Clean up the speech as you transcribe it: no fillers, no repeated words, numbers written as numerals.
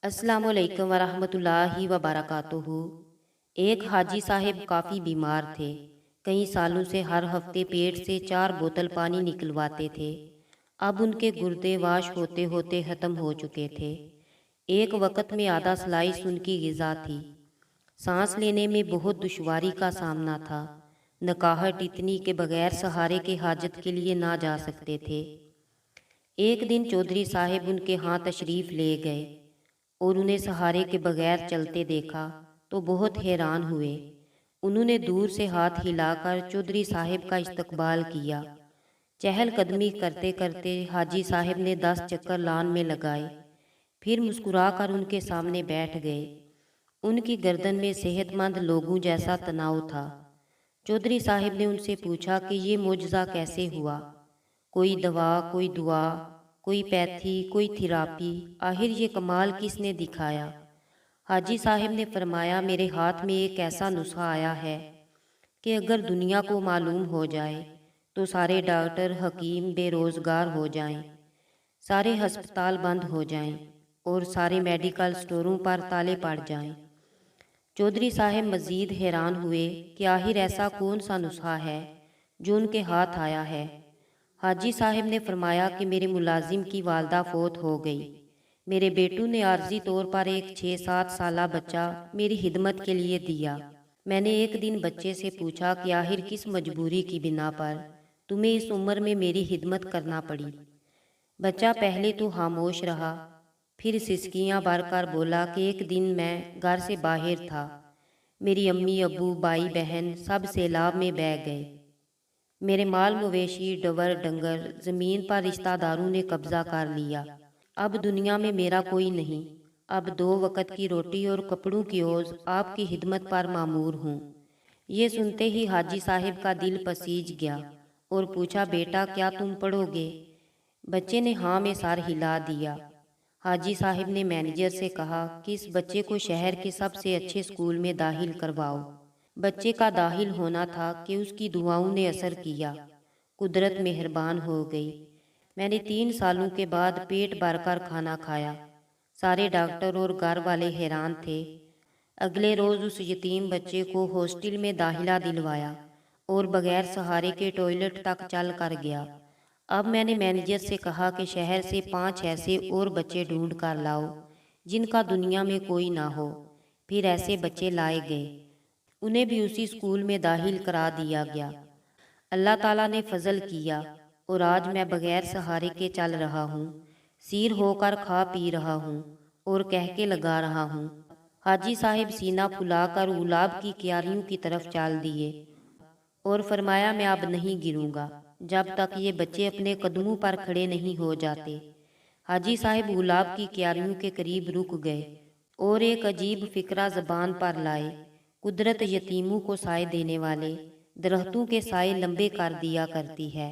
अस्सलाम वालेकुम वरहमतुल्लाहि वबरकातुहू। एक हाजी साहब काफ़ी बीमार थे। कई सालों से हर हफ्ते पेट से 4 बोतल पानी निकलवाते थे। अब उनके गुर्दे वाश होते होते ख़त्म हो चुके थे। एक वक्त में आधा स्लाइस उनकी ग़िज़ा थी। सांस लेने में बहुत दुश्वारी का सामना था। नकाहट इतनी के बगैर सहारे के हाजत के लिए ना जा सकते थे। एक दिन चौधरी साहब उनके यहाँ तशरीफ़ ले गए और उन्हें सहारे के बगैर चलते देखा तो बहुत हैरान हुए। उन्होंने दूर से हाथ हिलाकर चौधरी साहब का इस्तकबाल किया। चहलकदमी करते करते हाजी साहब ने 10 चक्कर लान में लगाए, फिर मुस्कुराकर उनके सामने बैठ गए। उनकी गर्दन में सेहतमंद लोगों जैसा तनाव था। चौधरी साहब ने उनसे पूछा कि ये मोजज़ा कैसे हुआ। कोई दवा, कोई दुआ, कोई पैथी, कोई थेरापी, आखिर ये कमाल किसने दिखाया। हाजी साहब ने फरमाया, मेरे हाथ में एक ऐसा नुस्खा आया है कि अगर दुनिया को मालूम हो जाए तो सारे डॉक्टर हकीम बेरोज़गार हो जाएं, सारे हस्पताल बंद हो जाएं और सारे मेडिकल स्टोरों पर ताले पड़ जाएं। चौधरी साहब मज़ीद हैरान हुए कि आखिर ऐसा कौन सा नुस्खा है जो उनके हाथ आया है। हाजी साहब ने फरमाया कि मेरे मुलाजिम की वालदा फौत हो गई। मेरे बेटू ने आर्जी तौर पर एक 6-7 साला बच्चा मेरी खिदमत के लिए दिया। मैंने एक दिन बच्चे से पूछा कि आखिर किस मजबूरी की बिना पर तुम्हें इस उम्र में मेरी खिदमत करना पड़ी। बच्चा पहले तो खामोश रहा, फिर सिसकियाँ भरकर बोला कि एक दिन मैं घर से बाहर था, मेरी अम्मी अब्बू भाई बहन सब सैलाब में बह गए। मेरे माल मवेशी डवर डंगर ज़मीन पर रिश्तेदारों ने कब्ज़ा कर लिया। अब दुनिया में मेरा कोई नहीं। अब 2 वक्त की रोटी और कपड़ों की ओज़ आपकी खिदमत पर मामूर हूँ। ये सुनते ही हाजी साहब का दिल पसीज गया और पूछा, बेटा क्या तुम पढ़ोगे? बच्चे ने हाँ में सर हिला दिया। हाजी साहब ने मैनेजर से कहा कि इस बच्चे को शहर के सबसे अच्छे स्कूल में दाखिल करवाओ। बच्चे का दाखिल होना था कि उसकी दुआओं ने असर किया। कुदरत मेहरबान हो गई। मैंने 3 सालों के बाद पेट भरकर खाना खाया। सारे डॉक्टर और घर वाले हैरान थे। अगले रोज़ उस यतीम बच्चे को हॉस्टल में दाखिला दिलवाया और बगैर सहारे के टॉयलेट तक चल कर गया। अब मैंने मैनेजर से कहा कि शहर से 5 ऐसे और बच्चे ढूंढ कर लाओ जिनका दुनिया में कोई ना हो। फिर ऐसे बच्चे लाए गए। उन्हें भी उसी स्कूल में दाखिल करा दिया गया। अल्लाह ताला ने फजल किया और आज मैं बगैर सहारे के चल रहा हूँ, सिर होकर खा पी रहा हूँ और कह के लगा रहा हूँ। हाजी साहिब सीना फुलाकर गुलाब की क्यारियों की तरफ चल दिए और फरमाया, मैं अब नहीं गिरूंगा जब तक ये बच्चे अपने कदमों पर खड़े नहीं हो जाते। हाजी साहिब गुलाब की क्यारियों के करीब रुक गए और एक अजीब फिक्रा ज़बान पर लाए। कुदरत यतीमों को साए देने वाले दरख्तों के साए लंबे कर दिया करती है।